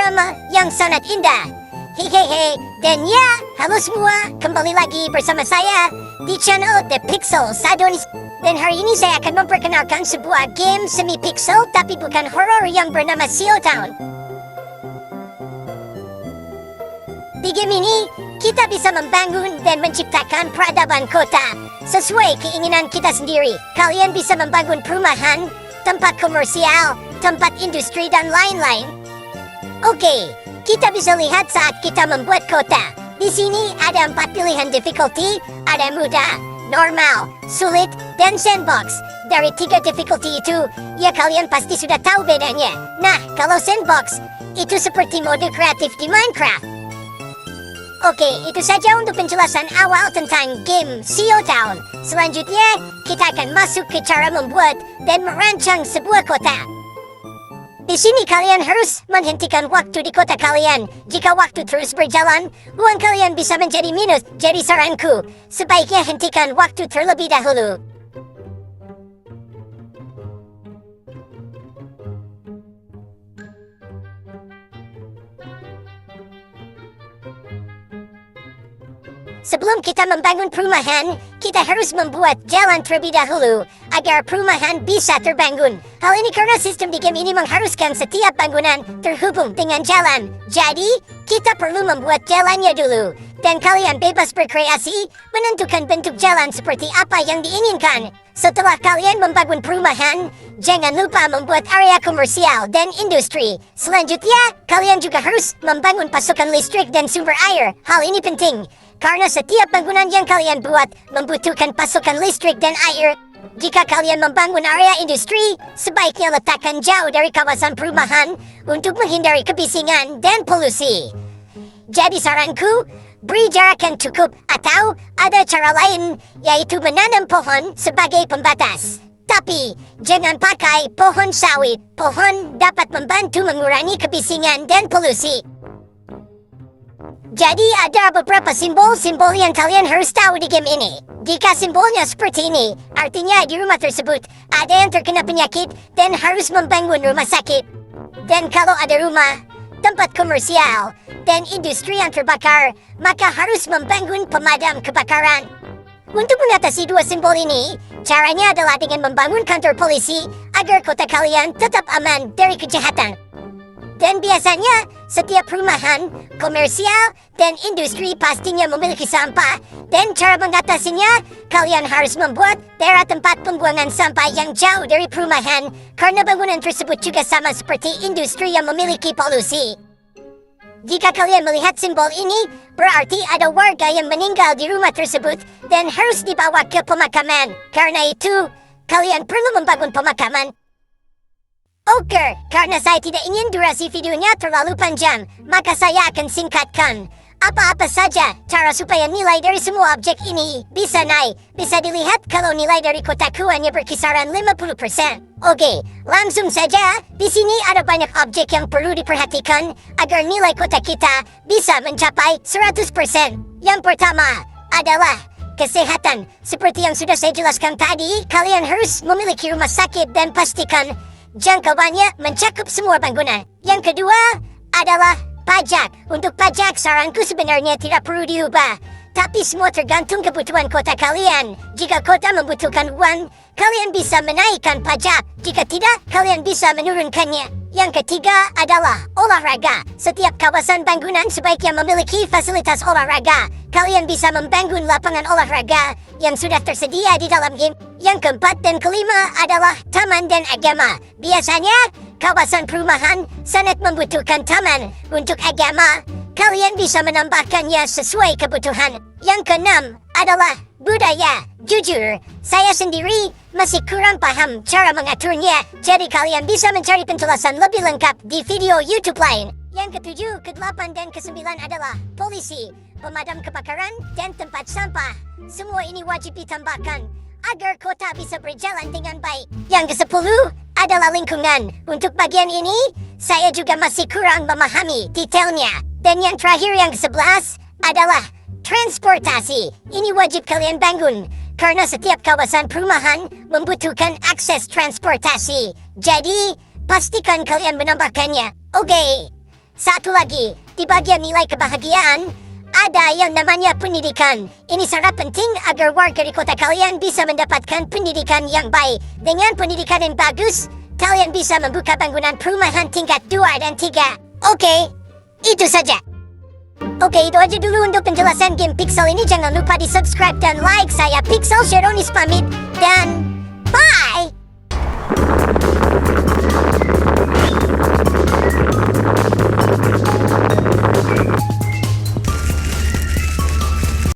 panorama yang sangat indah. Hehehe, dan ya, halo semua, kembali lagi bersama saya di channel The Pixel Sadonis. Dan hari ini saya akan memperkenalkan sebuah game semi-pixel tapi bukan horror yang bernama Seal Town. Di game ini, kita bisa membangun dan menciptakan peradaban kota sesuai keinginan kita sendiri. Kalian bisa membangun perumahan, tempat komersial, tempat industri, dan lain-lain. Oke, kita bisa lihat saat kita membuat kota. Di sini ada 4 pilihan difficulty, ada mudah, normal, sulit, dan sandbox. Dari 3 difficulty itu, ya kalian pasti sudah tahu bedanya. Nah, kalau sandbox, itu seperti mode kreatif di Minecraft. Oke, itu saja untuk penjelasan awal tentang game Seal Town. Selanjutnya, kita akan masuk ke cara membuat dan merancang sebuah kota. Di sini kalian harus menghentikan waktu di kota kalian. Jika waktu terus berjalan, uang kalian bisa menjadi minus. Jadi saranku, sebaiknya hentikan waktu terlebih dahulu. Sebelum kita membangun perumahan, kita harus membuat jalan terlebih dahulu agar perumahan bisa terbangun. Hal ini karena sistem di game ini mengharuskan setiap bangunan terhubung dengan jalan. Jadi, kita perlu membuat jalannya dulu. Dan kalian bebas berkreasi, menentukan bentuk jalan seperti apa yang diinginkan. Setelah kalian membangun perumahan, jangan lupa membuat area komersial dan industri. Selanjutnya, kalian juga harus membangun pasokan listrik dan sumber air. Hal ini penting, karena setiap bangunan yang kalian buat membutuhkan pasokan listrik dan air. Jika kalian membangun area industri, sebaiknya letakkan jauh dari kawasan perumahan untuk menghindari kebisingan dan polusi. Jadi saranku, beri jarak yang cukup atau ada cara lain, yaitu menanam pohon sebagai pembatas. Tapi, jangan pakai pohon sawit. Pohon dapat membantu mengurangi kebisingan dan polusi. Jadi ada beberapa simbol-simbol yang kalian harus tahu di game ini. Jika simbolnya seperti ini, artinya di rumah tersebut ada yang terkena penyakit dan harus membangun rumah sakit. Dan kalau ada rumah, tempat komersial, dan industri yang terbakar, maka harus membangun pemadam kebakaran. Untuk mengatasi dua simbol ini, caranya adalah dengan membangun kantor polisi agar kota kalian tetap aman dari kejahatan. Dan biasanya, setiap perumahan, komersial, dan industri pastinya memiliki sampah. Dan cara mengatasinya, kalian harus membuat daerah tempat pembuangan sampah yang jauh dari perumahan, karena bangunan tersebut juga sama seperti industri yang memiliki polusi. Jika kalian melihat simbol ini, berarti ada warga yang meninggal di rumah tersebut dan harus dibawa ke pemakaman. Karena itu, kalian perlu membangun pemakaman. Oke, karena saya tidak ingin durasi videonya terlalu panjang, maka saya akan singkatkan. Apa-apa saja cara supaya nilai dari semua objek ini bisa naik. Bisa dilihat kalau nilai dari kotaku hanya berkisaran 50%. Oke, langsung saja. Di sini ada banyak objek yang perlu diperhatikan agar nilai kota kita bisa mencapai 100%. Yang pertama adalah kesehatan. Seperti yang sudah saya jelaskan tadi, kalian harus memiliki rumah sakit dan pastikan jangkauannya mencakup semua bangunan. Yang kedua adalah pajak. Untuk pajak, saranku sebenarnya tidak perlu diubah. Tapi semua tergantung kebutuhan kota kalian. Jika kota membutuhkan uang, kalian bisa menaikkan pajak. Jika tidak, kalian bisa menurunkannya. Yang ketiga adalah olahraga. Setiap kawasan bangunan sebaiknya memiliki fasilitas olahraga. Kalian bisa membangun lapangan olahraga yang sudah tersedia di dalam game. Yang keempat dan kelima adalah taman dan agama. Biasanya, kawasan perumahan sangat membutuhkan taman. Untuk agama, kalian bisa menambahkannya sesuai kebutuhan. Yang keenam adalah budaya. Jujur, saya sendiri masih kurang paham cara mengaturnya. Jadi kalian bisa mencari penjelasan lebih lengkap di video YouTube lain. Yang ketujuh, kedelapan, dan kesembilan adalah polisi, pemadam kebakaran, dan tempat sampah. Semua ini wajib ditambahkan agar kota bisa berjalan dengan baik. Yang ke-10 adalah lingkungan. Untuk bagian ini, saya juga masih kurang memahami detailnya. Dan yang terakhir, yang ke-11 adalah transportasi. Ini wajib kalian bangun, karena setiap kawasan perumahan membutuhkan akses transportasi. Jadi, pastikan kalian menambahkannya. Oke, Satu lagi, di bagian nilai kebahagiaan, ada yang namanya pendidikan. Ini sangat penting agar warga di kota kalian bisa mendapatkan pendidikan yang baik. Dengan pendidikan yang bagus, kalian bisa membuka bangunan perumahan tingkat 2 dan 3. Oke, itu saja. Oke, itu aja dulu untuk penjelasan game Pixel ini. Jangan lupa di subscribe dan like. Saya Pixel Shadonis pamit dan bye!